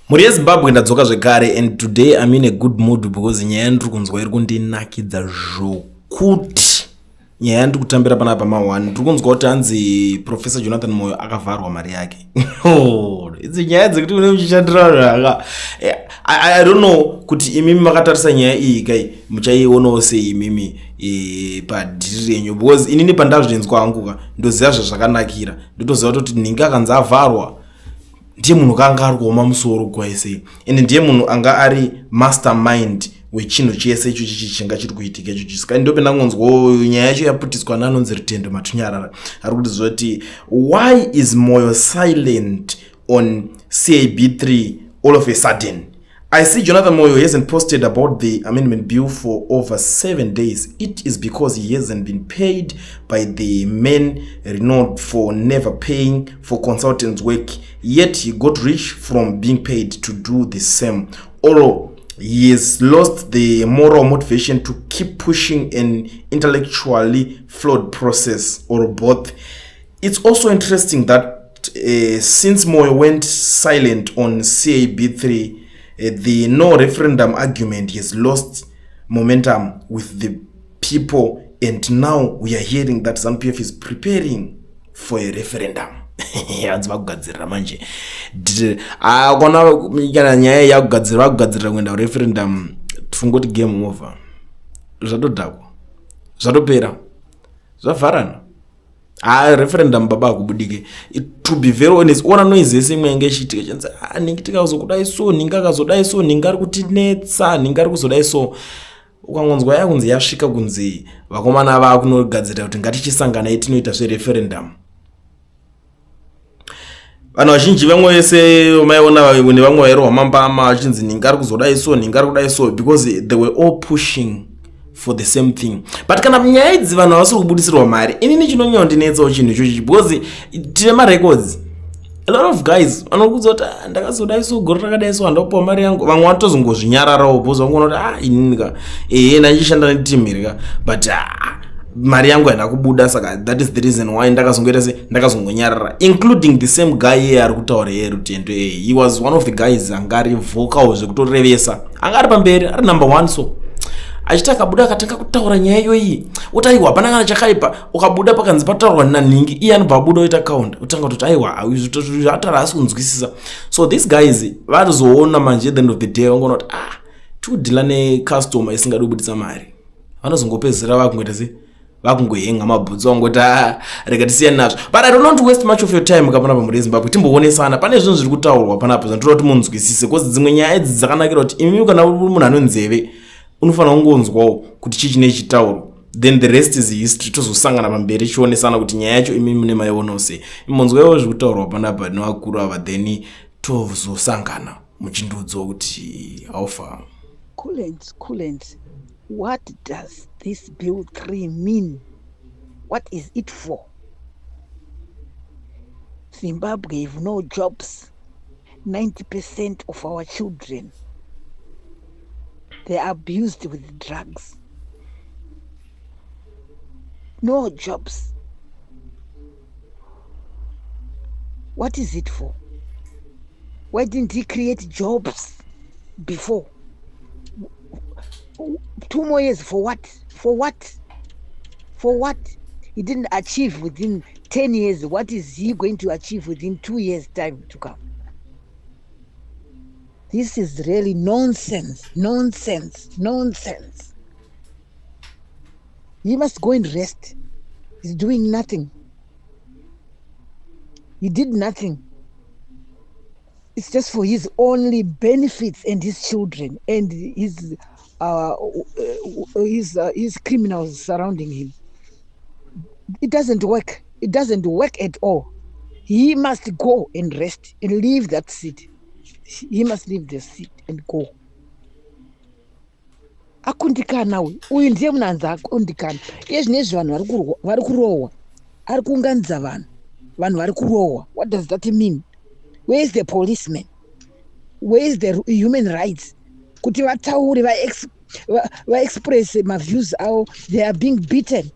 Muri yeZimbabwe ndadzoka zvekare, and today I'm in a good mood because nyaya yandiri kunzwa iri kundinakidza zvokuti nyaya yandiri kutambira panapa ma1 ndiri kunzwa kuti hanzi Professor Jonathan Moyo akavharwa mari yake. Idzi nyaya dzekuti une muchishandira zvaka I don't know kuti imimi makatarisa nyaya iyi kai muchaionawo sei imimi padhiri renyu, because inini pandazvinzwa hangu ndoziva zvazvakanakira, ndotoziva kuti ninge akanzi avharwa ndiye munhu kanga ari kuoma musoro kwaise, ende ndiye munhu anga ari mastermind wechinhu chese icho chinga chiri kuitika icho chisika. Ndope ndangonzwa nyaya yacho yaputiswa nanonzi Ritendo Matunyarara ari kuti zvoti why is Moyo silent on CAB3 all of a sudden. I see Jonathan Moyo hasn't posted about the amendment bill for over 7 days. It is because he hasn't been paid by the men renowned for never paying for consultants' work. Yet he got rich from being paid to do the same. Although he has lost the moral motivation to keep pushing an intellectually flawed process, or both. It's also interesting that since Moyo went silent on CAB3, the no referendum argument has lost momentum with the people, and now we are hearing that ZANU-PF is preparing for a referendum. Hanzva kugadzirira manje akona nyaya yakugadzirira kuenda referendum, tungoti game over, zvatodhakwa, zvatopera, zvavharana. Referendum baba kubudike. To be very honest, ona noise yese mwenge chitika chanza ningitika kuzokudai so, ninga kazodai so, ninga ari kutinetsa, ninga ari kuzodai so. Ukangonzwa yakunzi yasvika kunzi vakomana vakunogadzira kuti ngatichisangana itinoita zvereferendum. Vanhu vazhinji vamwe vese maiona vamwe vamwe vairwa mambama vachinzi ninga ari kuzodai so, ninga ari kudai so, because they were all pushing for the same thing. But kana nyaya idzi vanhu vasiri kubudisirwa mari, inini chinonyanya kundinetsawo chinhu ichochi, because tine marecords. A lot of guys vanokudza kuti ndakazodai so, gore rakadai so, handakupawo mari yangu. Vamwe vatozongozvinyararawo because vangoona kuti ininika ndachishanda netimu irika, but mari yangu haina kubuda, saka that is the reason why ndakazongoita se, ndakazongonyarara, including the same guy here ari kutaura here Rutendo. He was one of the guys anga ari vocal zvekutorevesa, anga ari pamberi, ari number 1. So achitaka buda akatanga kutaura nyaya iyoyi, utaiwa hapana kana chakaipa, ukabuda pakanzi pataurwa naningi, iye anobva abuda oita count, utanga kuti aiwa zvatara asi kunzwisisa. So these guys vanozoona manje at the end of the day vangoona kuti tikudhila necustomer isingadi kubudisa mari, vanozongopedzera vakungoita se vakungohenga mabhutsu vangoti rega tisiyane nazvo. But I don't want to waste much of your time kapana pamuri yeZimbabwe, timboonesana pane zvinhu zviri kutaurwa panapa zvandinoda kuti munzwisise, because dzimwe nyaya idzi dzakanakira kuti imimi kana uri munhu anonzeve unofanira kungonzwawo kuti chii chine chitauro, then the rest is history. Tozosangana pamberi chionesana kuti nyaya yacho imimi mune maionawo sei, imonzwawo zviri kutaurwa panapa nevakuru ava, then tozosangana muchindiudzawo kuti haufa. Coolant, what does this bill 3 mean? What is it for? Zimbabwe have no jobs. 90% of our children, they are abused with drugs. No jobs. What is it for? Why didn't he create jobs before? 2 more years for what? For what? For what? He didn't achieve within 10 years. What is he going to achieve within 2 years' time to come? This is really nonsense. He must go and rest. He's doing nothing. He did nothing. It's just for his only benefits and his children and his criminals surrounding him. It doesn't work. It doesn't work at all. He must go and rest and leave that seat. He must leave the seat and go. Akundikana uyu ndiye munanza akundikana. Izvinezvi vanhu vari kurohwa. Ari kuunganidza vanhu vari kurohwa. What does that mean? Where is the policeman? Where is the human rights? Kuti vataure va express my views how they are being beaten.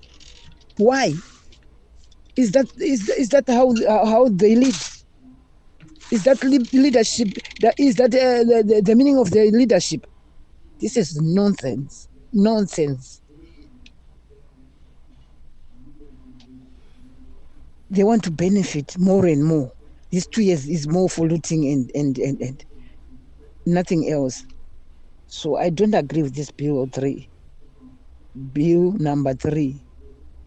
Why? Is that how they live? Is that leadership? Is that the meaning of the leadership? This is nonsense. Nonsense. They want to benefit more and more. These 2 years is more for looting and nothing else. So I don't agree with this bill 3. Bill number 3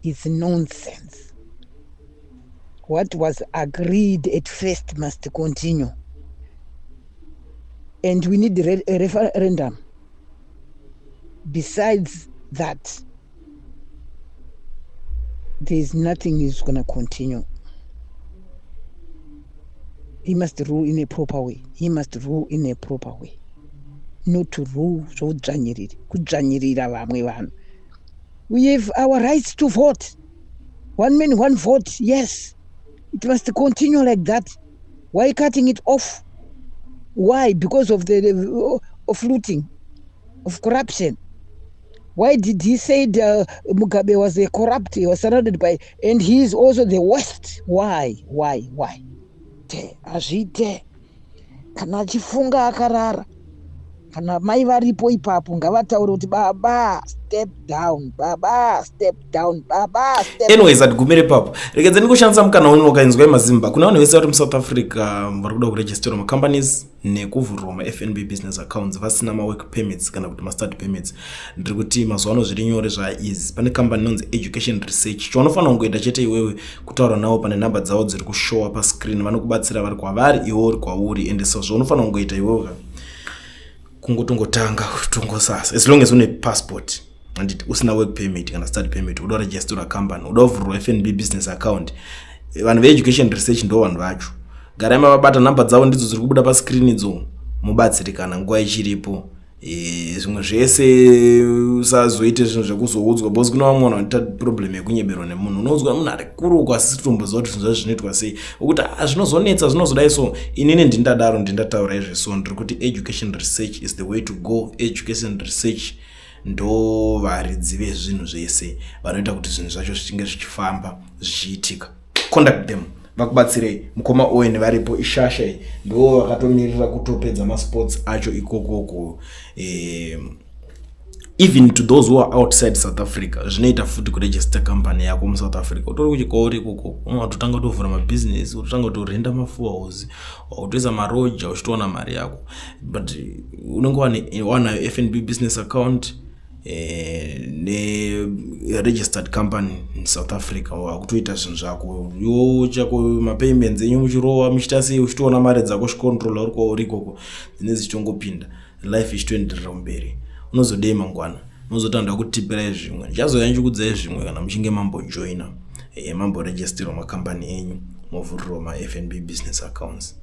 is nonsense. What was agreed at first must continue. And we need a referendum. Besides that, there's nothing is going to continue. He must rule in a proper way. He must rule in a proper way. Not to rule so dzvanyirira. We have our rights to vote. 1 man, 1 vote. Yes, it must continue like that. Why cutting it off? Why? Because of of looting, of corruption. Why did he say Mugabe was a corrupt? He was surrounded by, and he is also the worst. Why? Azvite kana achifunga akarara, kana mai varipo ipapo ngavataure kuti baba step down, baba step down, baba step down. Anyways, atigumire papo. Regedzeni kushandisa mukana uno wakainzwa maZimba. Kuna vanhu vese vari muSouth Africa vari kuda kurejistera macompanies nekuvhurwa maFNB business accounts vasina mawork permits kana kuti mastart permits. Ndiri kuti mazuva ano zviri nyore zvaeasy. Pane company inonzi Education Research. Chaunofanira kungoita chete iwewe kutaura navo, pane namba dzavo dziri kushowa pascreen, vanokubatsira vari kwavari iwe uri kwauri. Ende so zvaunofanira kungoita iwewe kungotongotanga kutongosasa, as long as une passport and usina work permit kana study permit, uda register company, uda vhurwa FNB business account. Vanhu veEducation Research ndo vanhu vacho. Garai mavabata namba dzavo ndidzo dziri kubuda pascreen idzo, mubatsirikana nguva ichiripo. Zvimwe zvese usazoite zvinhu zvekuzoudzwa, because kuna vamwe vanhu vanoita problem yekunyeberwa nemunhu. Unoudzwa munhu ari kuru kwasisi tomboziva kuti zvinhu zvinoitwa sei, ukuthi zvinozonetsa zvinozodai so. Inini ndindadaro ndindataura izveso ndiri kuti education research is the way to go. Education research ndo varidzi vezvinhu zvese vanoita kuti zvinhu zvacho zvichinge zvichifamba zvichiitika. Contact them, vakubatsirei. Mukoma Owen varipo, ishasha ndo vakatomirira kutopedza masports acho ikokoko. Even to those who are outside South Africa, zvinoita futi kuregister company yako muSouth Africa. Utori kuchikori ikoko, unototanga kutovhura mabusiness, utotanga kutorenda mafuhouse, utoisa maroja, uchitowana mari yako. But unenge wanayo FNB business account ne registered company in South Africa, wakutoita zvinhu zvako iwo chako mapayments enyu muchirowa muchita sei, uchitoona mari dzako zvicontrola uri kwauri ikoko, dzine dzichitongopinda, life ichitoenderera mberi. Unozodei mangwana, unozotanda kutipirai zvimwe, ndichazoyanjukudzai zvimwe kana muchinge mambojoina mamboregisterwa macompany enyu, movhurira maFNB business accounts.